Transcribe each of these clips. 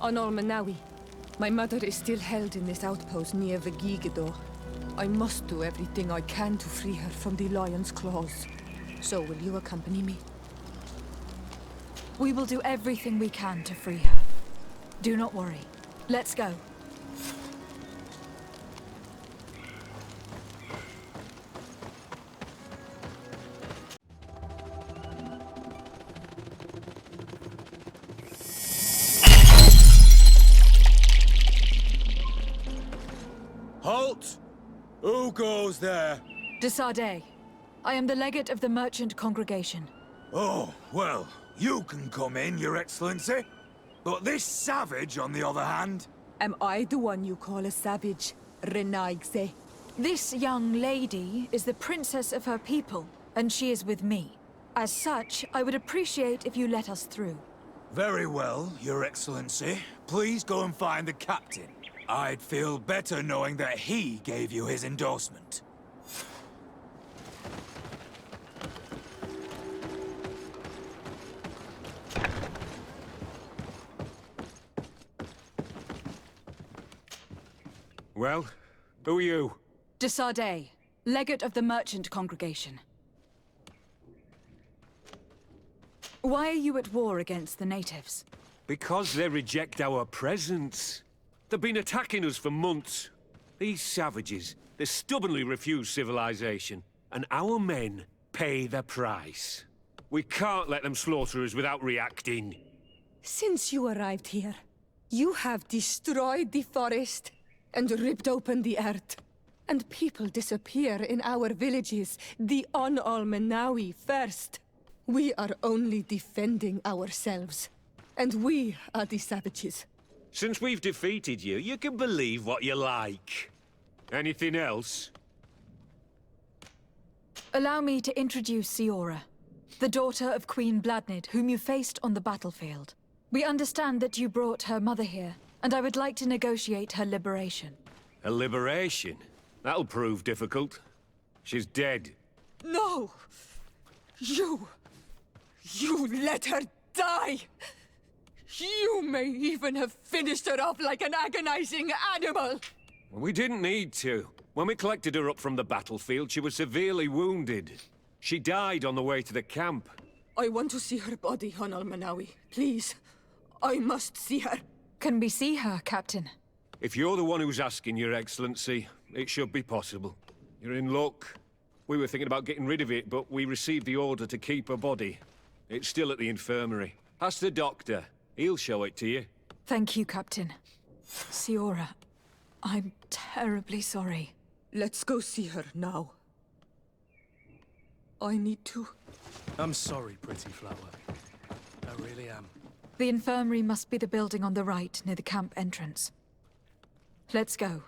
On Almanawi. My mother is still held in this outpost near Vegigado. I must do everything I can to free her from the lion's claws. So will you accompany me? We will do everything we can to free her. Do not worry. Let's go. Halt! Who goes there? De Sardet. I am the legate of the merchant congregation. Oh, well, you can come in, Your Excellency. But this savage, on the other hand... Am I the one you call a savage, Renaigse? This young lady is the princess of her people, and she is with me. As such, I would appreciate if you let us through. Very well, Your Excellency. Please go and find the captain. I'd feel better knowing that he gave you his endorsement. Well, who are you? De Sardet, legate of the merchant congregation. Why are you at war against the natives? Because they reject our presence. They've been attacking us for months. These savages, they stubbornly refuse civilization, and our men pay the price. We can't let them slaughter us without reacting. Since you arrived here, you have destroyed the forest and ripped open the earth. And people disappear in our villages, the On-Almanawi first. We are only defending ourselves. And we are the savages. Since we've defeated you, you can believe what you like. Anything else? Allow me to introduce Siora, the daughter of Queen Bladnid, whom you faced on the battlefield. We understand that you brought her mother here, and I would like to negotiate her liberation. A liberation? That'll prove difficult. She's dead. No! You let her die! You may even have finished her off like an agonizing animal! We didn't need to. When we collected her up from the battlefield, she was severely wounded. She died on the way to the camp. I want to see her body, on Almanawi. Please. I must see her. Can we see her, Captain? If you're the one who's asking, Your Excellency, it should be possible. You're in luck. We were thinking about getting rid of it, but we received the order to keep her body. It's still at the infirmary. Ask the doctor. He'll show it to you. Thank you, Captain. Siora, I'm terribly sorry. Let's go see her now. I need to. I'm sorry, pretty flower. I really am. The infirmary must be the building on the right, near the camp entrance. Let's go.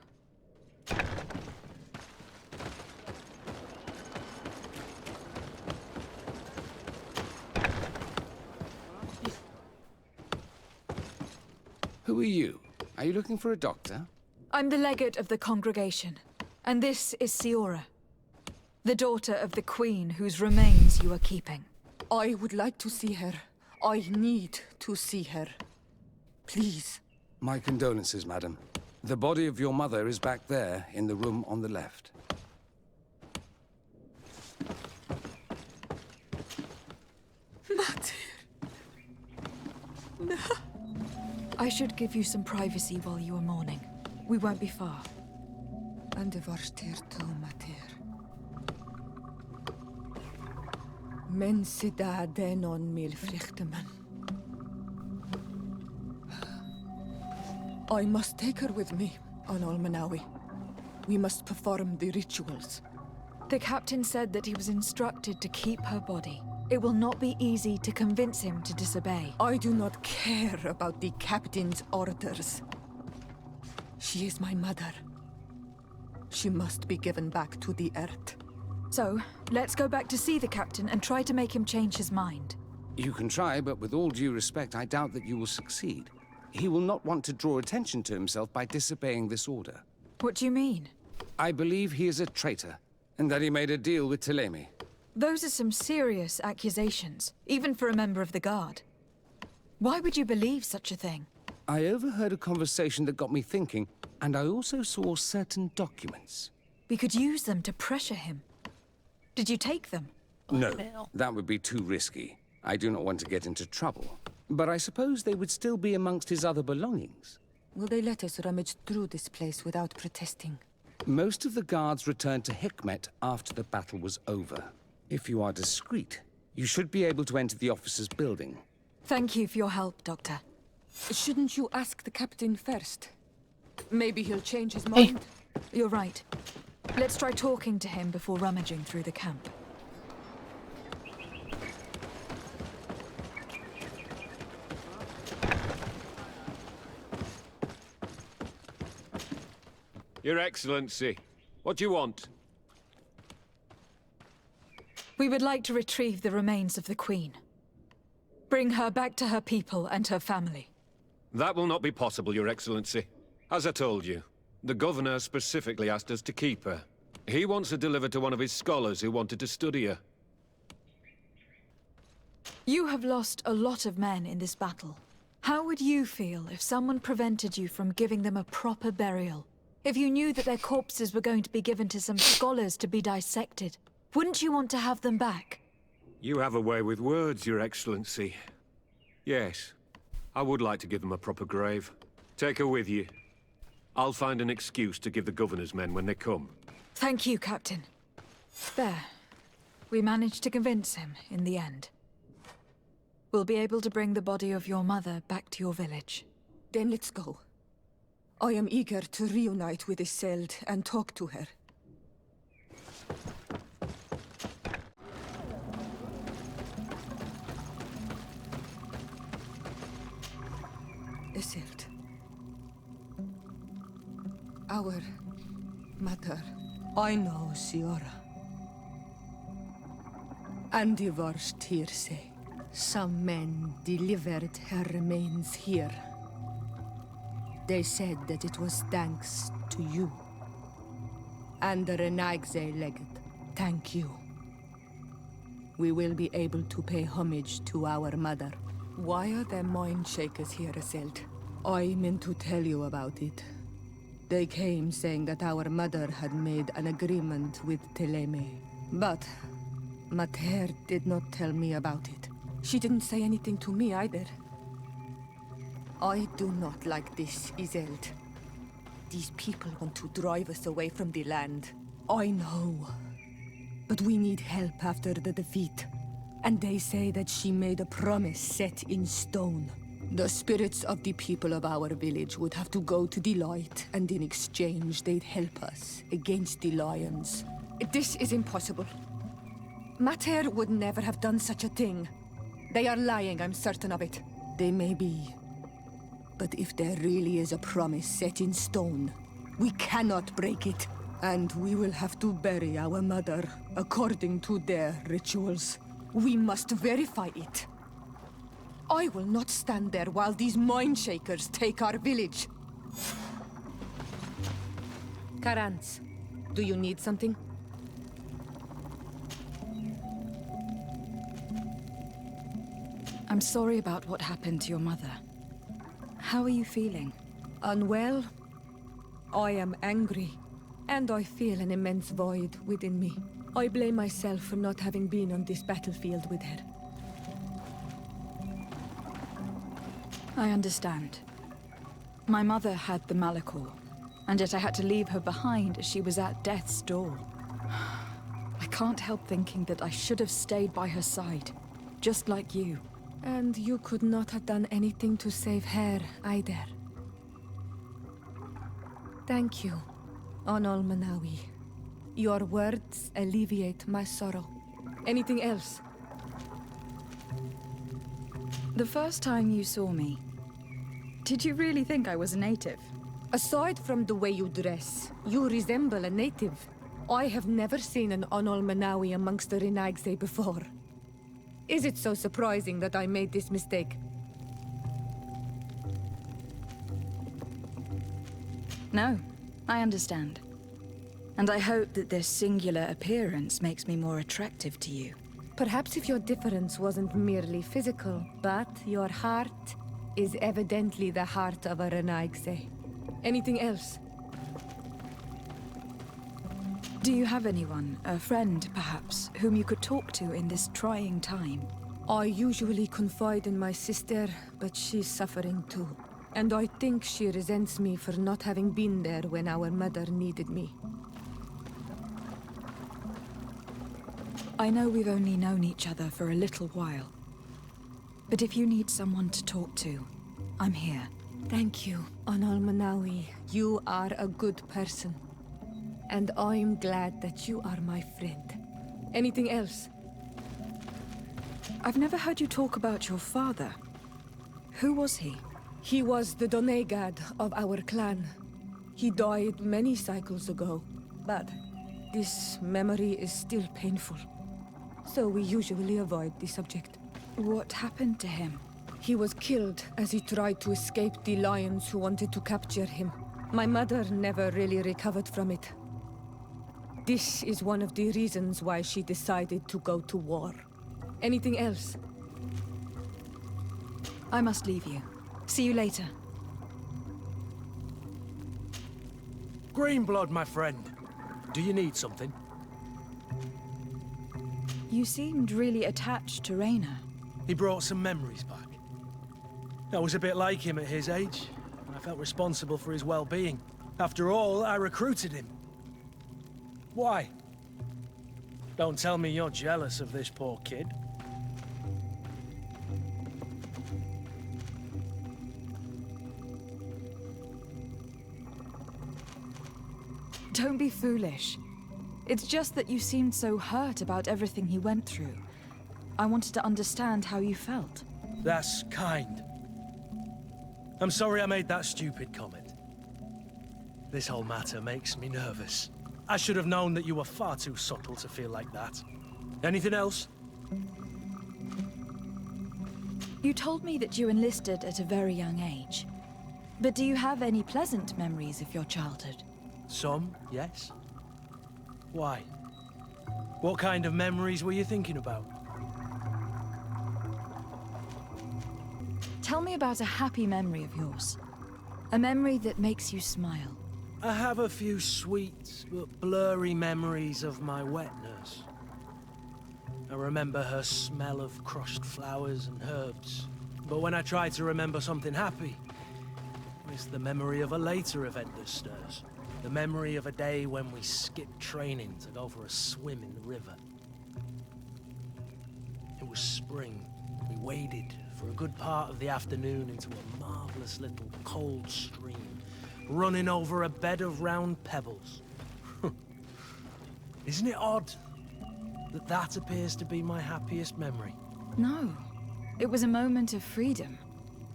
Who are you? Are you looking for a doctor? I'm the legate of the congregation, and this is Siora, the daughter of the queen whose remains you are keeping. I would like to see her. I need to see her. Please. My condolences, madam. The body of your mother is back there, in the room on the left. Mater. No. I should give you some privacy while you are mourning. We won't be far. And the varster to mater. Men sida denon mil frichtemen. I must take her with me, on Almanawi. We must perform the rituals. The captain said that he was instructed to keep her body. It will not be easy to convince him to disobey. I do not care about the captain's orders. She is my mother. She must be given back to the earth. So, let's go back to see the captain and try to make him change his mind. You can try, but with all due respect, I doubt that you will succeed. He will not want to draw attention to himself by disobeying this order. What do you mean? I believe he is a traitor, and that he made a deal with Telemi. Those are some serious accusations, even for a member of the Guard. Why would you believe such a thing? I overheard a conversation that got me thinking, and I also saw certain documents. We could use them to pressure him. Did you take them? No, that would be too risky. I do not want to get into trouble. But I suppose they would still be amongst his other belongings. Will they let us rummage through this place without protesting? Most of the guards returned to Hikmet after the battle was over. If you are discreet, you should be able to enter the officer's building. Thank you for your help, Doctor. Shouldn't you ask the captain first? Maybe he'll change his mind. You're right. Let's try talking to him before rummaging through the camp. Your Excellency, what do you want? We would like to retrieve the remains of the Queen. Bring her back to her people and her family. That will not be possible, Your Excellency. As I told you, the Governor specifically asked us to keep her. He wants her delivered to one of his scholars who wanted to study her. You have lost a lot of men in this battle. How would you feel if someone prevented you from giving them a proper burial? If you knew that their corpses were going to be given to some scholars to be dissected, wouldn't you want to have them back? You have a way with words, Your Excellency. Yes, I would like to give them a proper grave. Take her with you. I'll find an excuse to give the Governor's men when they come. Thank you, Captain. There. We managed to convince him in the end. We'll be able to bring the body of your mother back to your village. Then let's go. I am eager to reunite with Isolde and talk to her. Isolde. Our mother. I know, Siora. And divorced hearsay. Some men delivered her remains here. They said that it was thanks to you. And the Renagze legate, thank you. We will be able to pay homage to our mother. Why are there mind shakers here, Isolde? I meant to tell you about it. They came saying that our mother had made an agreement with Teleme. But Mater did not tell me about it. She didn't say anything to me either. I do not like this, Isolde. These people want to drive us away from the land. I know. But we need help after the defeat. And they say that she made a promise set in stone. The spirits of the people of our village would have to go to the light, and in exchange they'd help us against the lions. This is impossible. Mater would never have done such a thing. They are lying, I'm certain of it. They may be. But if there really is a promise set in stone, we cannot break it. And we will have to bury our mother according to their rituals. We must verify it. I will not stand there while these mind shakers take our village. Karans, do you need something? I'm sorry about what happened to your mother. How are you feeling? Unwell. I am angry. And I feel an immense void within me. I blame myself for not having been on this battlefield with her. I understand. My mother had the Malachor, and yet I had to leave her behind as she was at death's door. I can't help thinking that I should have stayed by her side, just like you. And you could not have done anything to save her, either. Thank you, Onol Manawi. Your words alleviate my sorrow. Anything else? The first time you saw me, did you really think I was a native? Aside from the way you dress, you resemble a native. I have never seen an Onol Manawi amongst the Renagze before. Is it so surprising that I made this mistake? No, I understand. And I hope that this singular appearance makes me more attractive to you. Perhaps if your difference wasn't merely physical, but your heart is evidently the heart of a Renaigse. Anything else? Do you have anyone, a friend perhaps, whom you could talk to in this trying time? I usually confide in my sister, but she's suffering too. And I think she resents me for not having been there when our mother needed me. I know we've only known each other for a little while. But if you need someone to talk to, I'm here. Thank you, Anal Manawi. You are a good person. And I'm glad that you are my friend. Anything else? I've never heard you talk about your father. Who was he? He was the Donegad of our clan. He died many cycles ago, but this memory is still painful. So we usually avoid the subject. What happened to him? He was killed as he tried to escape the lions who wanted to capture him. My mother never really recovered from it. This is one of the reasons why she decided to go to war. Anything else? I must leave you. See you later. Greenblood, my friend. Do you need something? You seemed really attached to Raina. He brought some memories back. I was a bit like him at his age, and I felt responsible for his well-being. After all, I recruited him. Why? Don't tell me you're jealous of this poor kid. Don't be foolish. It's just that you seemed so hurt about everything he went through. I wanted to understand how you felt. That's kind. I'm sorry I made that stupid comment. This whole matter makes me nervous. I should have known that you were far too subtle to feel like that. Anything else? You told me that you enlisted at a very young age. But do you have any pleasant memories of your childhood? Some, yes. Why? What kind of memories were you thinking about? Tell me about a happy memory of yours. A memory that makes you smile. I have a few sweet but blurry memories of my wet nurse. I remember her smell of crushed flowers and herbs. But when I try to remember something happy, it's the memory of a later event that stirs. The memory of a day when we skipped training to go for a swim in the river. It was spring. We waded for a good part of the afternoon into a marvelous little cold stream, running over a bed of round pebbles. Isn't it odd that that appears to be my happiest memory? No. It was a moment of freedom.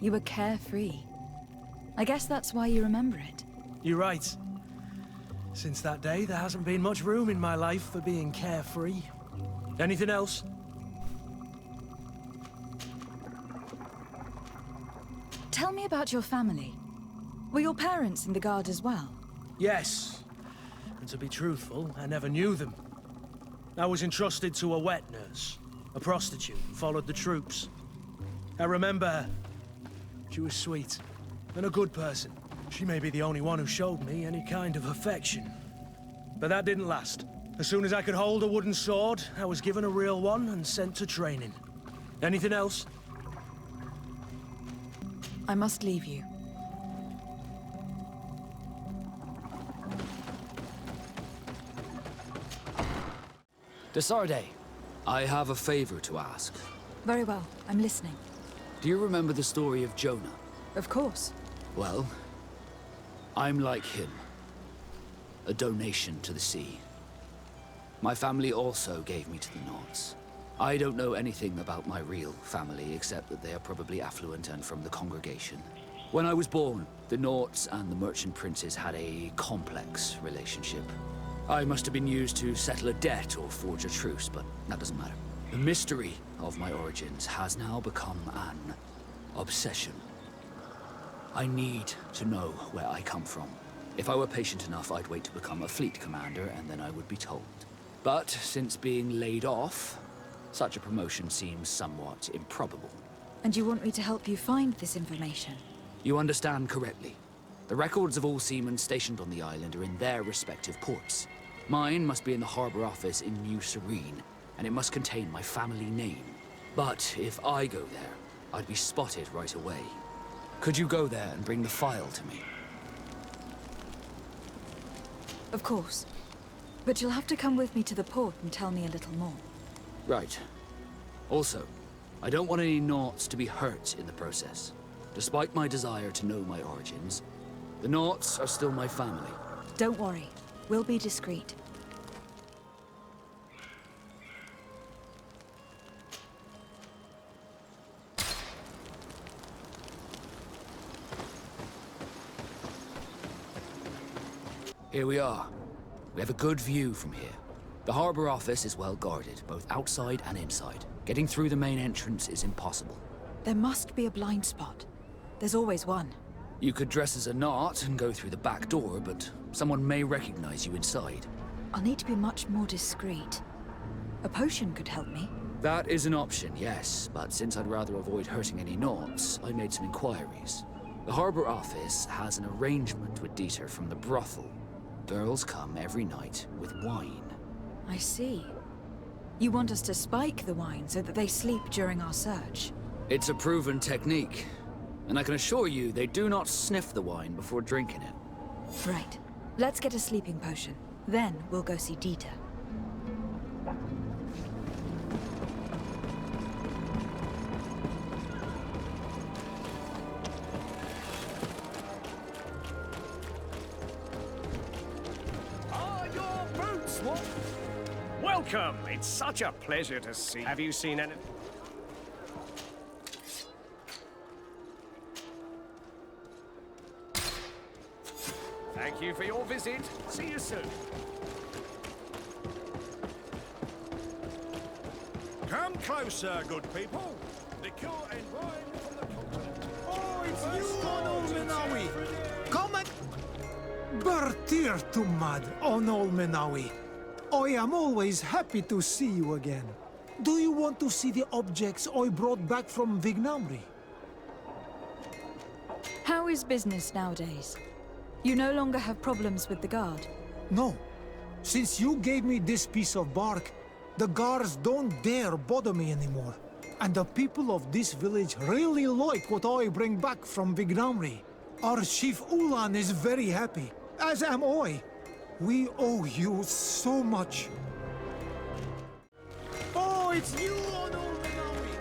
You were carefree. I guess that's why you remember it. You're right. Since that day, there hasn't been much room in my life for being carefree. Anything else? Tell me about your family. Were your parents in the Guard as well? Yes. And to be truthful, I never knew them. I was entrusted to a wet nurse, a prostitute who followed the troops. I remember her. She was sweet and a good person. She may be the only one who showed me any kind of affection. But that didn't last. As soon as I could hold a wooden sword, I was given a real one and sent to training. Anything else? I must leave you. Desarde, I have a favor to ask. Very well, I'm listening. Do you remember the story of Jonah? Of course. Well, I'm like him. A donation to the sea. My family also gave me to the Nords. I don't know anything about my real family, except that they are probably affluent and from the congregation. When I was born, the Nords and the merchant princes had a complex relationship. I must have been used to settle a debt or forge a truce, but that doesn't matter. The mystery of my origins has now become an obsession. I need to know where I come from. If I were patient enough, I'd wait to become a fleet commander, and then I would be told. But since being laid off, such a promotion seems somewhat improbable. And you want me to help you find this information? You understand correctly. The records of all seamen stationed on the island are in their respective ports. Mine must be in the harbor office in New Serene, and it must contain my family name. But if I go there, I'd be spotted right away. Could you go there and bring the file to me? Of course. But you'll have to come with me to the port and tell me a little more. Right. Also, I don't want any Naughts to be hurt in the process. Despite my desire to know my origins, the Naughts are still my family. Don't worry. We'll be discreet. Here we are. We have a good view from here. The harbor office is well guarded, both outside and inside. Getting through the main entrance is impossible. There must be a blind spot. There's always one. You could dress as a Naut and go through the back door, but someone may recognize you inside. I'll need to be much more discreet. A potion could help me. That is an option, yes, but since I'd rather avoid hurting any Nauts, I made some inquiries. The harbor office has an arrangement with Dieter from the brothel. Girls come every night with wine. I see. You want us to spike the wine so that they sleep during our search? It's a proven technique, and I can assure you they do not sniff the wine before drinking it. Right. Let's get a sleeping potion. Then we'll go see Dieter. Are your boots what? Welcome! It's such a pleasure to see. Have you seen any? Thank you for your visit. See you soon. Come closer, good people. Liquor and wine from the continent. Oh, it's you, Menawi. Come and... Bertir to mud, Onol Menawi. I am always happy to see you again. Do you want to see the objects I brought back from Vignamri? How is business nowadays? You no longer have problems with the guard? No. Since you gave me this piece of bark, the guards don't dare bother me anymore. And the people of this village really like what I bring back from Vignamri. Our chief Ulan is very happy, as am I. We owe you so much. Oh, it's you, Onol Menawi.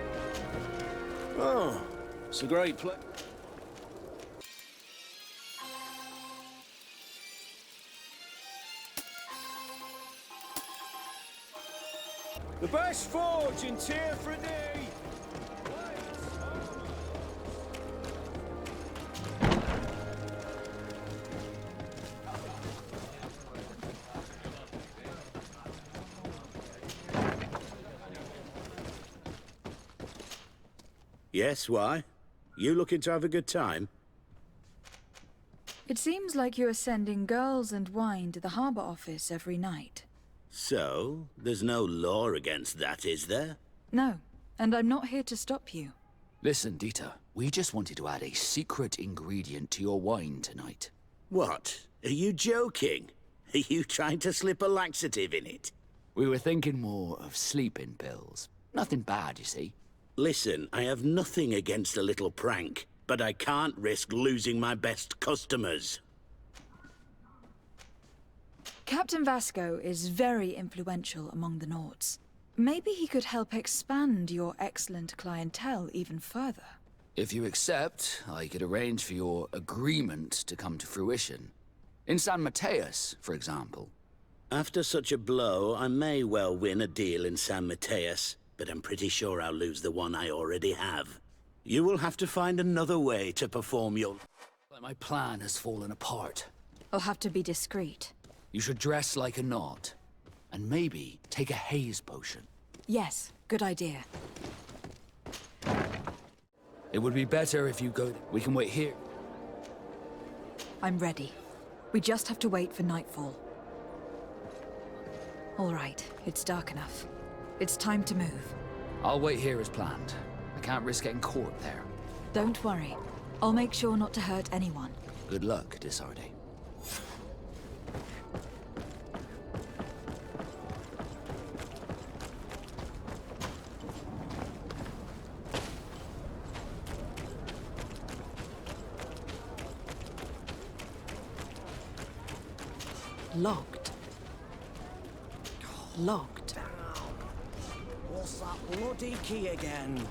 Oh, it's a great place. The best forge in Tier 3D! Yes, why? You looking to have a good time? It seems like you are sending girls and wine to the harbor office every night. So, there's no law against that, is there? No, and I'm not here to stop you. Listen, Dieter, we just wanted to add a secret ingredient to your wine tonight. What? Are you joking? Are you trying to slip a laxative in it? We were thinking more of sleeping pills. Nothing bad, you see. Listen, I have nothing against a little prank, but I can't risk losing my best customers. Captain Vasco is very influential among the Nauts. Maybe he could help expand your excellent clientele even further. If you accept, I could arrange for your agreement to come to fruition. In San Mateus, for example. After such a blow, I may well win a deal in San Mateus, but I'm pretty sure I'll lose the one I already have. You will have to find another way to perform your... But my plan has fallen apart. I'll have to be discreet. You should dress like a Naut, and maybe take a haze potion. Yes, good idea. It would be better if you go... We can wait here. I'm ready. We just have to wait for nightfall. All right, it's dark enough. It's time to move. I'll wait here as planned. I can't risk getting caught there. Don't worry. I'll make sure not to hurt anyone. Good luck, Desarde. Locked. Locked. What's that bloody key again?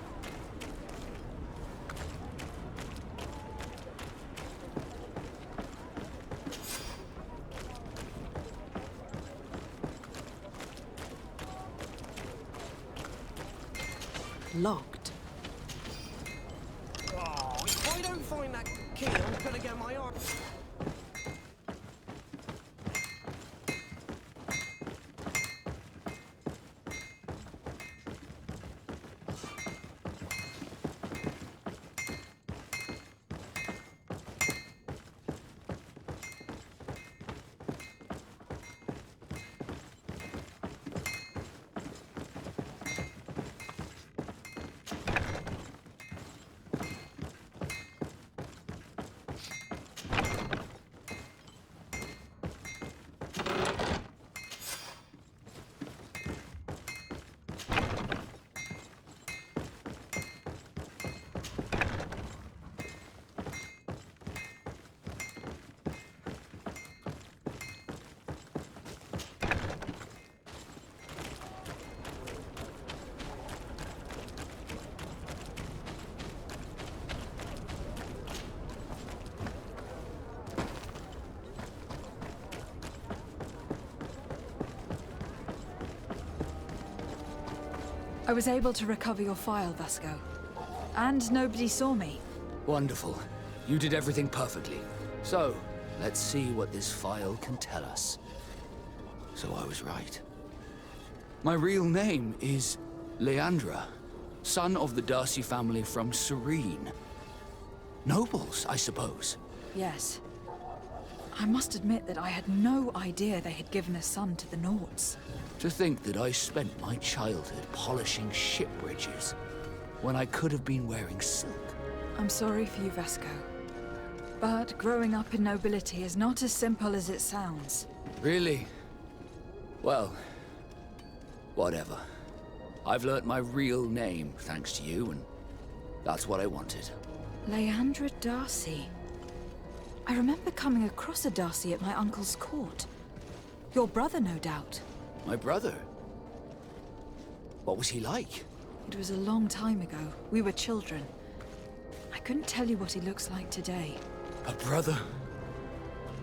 Locked. Oh, if I don't find that key, I'm gonna get my arm. I was able to recover your file, Vasco. And nobody saw me. Wonderful. You did everything perfectly. So, let's see what this file can tell us. So I was right. My real name is Leandra, son of the Darcy family from Serene. Nobles, I suppose. Yes. I must admit that I had no idea they had given a son to the Nauts. To think that I spent my childhood polishing ship bridges, when I could have been wearing silk. I'm sorry for you, Vasco. But growing up in nobility is not as simple as it sounds. Really? Well, whatever. I've learnt my real name thanks to you, and that's what I wanted. Leandra Darcy. I remember coming across a Darcy at my uncle's court. Your brother, no doubt. My brother? What was he like? It was a long time ago. We were children. I couldn't tell you what he looks like today. A brother?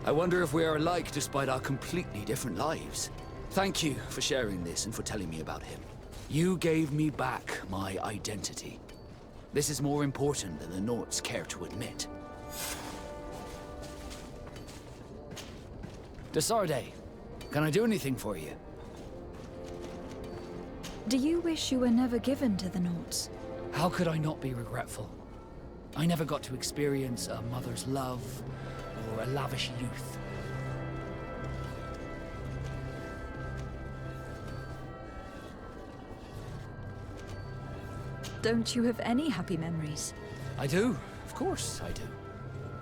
I wonder if we are alike despite our completely different lives. Thank you for sharing this and for telling me about him. You gave me back my identity. This is more important than the Nauts care to admit. Desarde, can I do anything for you? Do you wish you were never given to the Nauts? How could I not be regretful? I never got to experience a mother's love or a lavish youth. Don't you have any happy memories? I do, of course I do.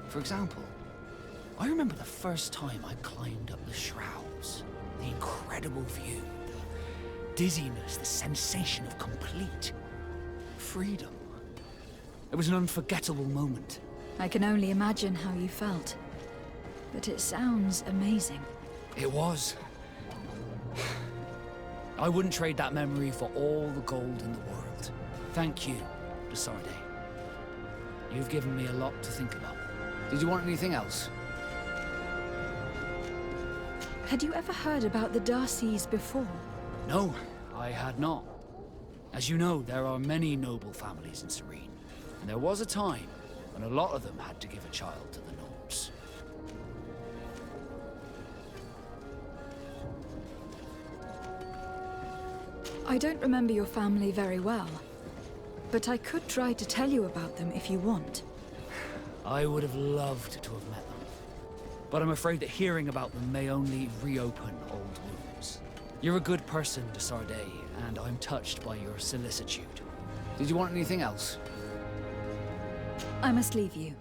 For example, I remember the first time I climbed up the shrouds. The incredible view, the dizziness, the sensation of complete freedom. It was an unforgettable moment. I can only imagine how you felt. But it sounds amazing. It was. I wouldn't trade that memory for all the gold in the world. Thank you, Desarde. You've given me a lot to think about. Did you want anything else? Had you ever heard about the Darcys before? No, I had not. As you know, there are many noble families in Serene. And there was a time when a lot of them had to give a child to the Nauts. I don't remember your family very well. But I could try to tell you about them if you want. I would have loved to have met them. But I'm afraid that hearing about them may only reopen old wounds. You're a good person, Desarde, and I'm touched by your solicitude. Did you want anything else? I must leave you.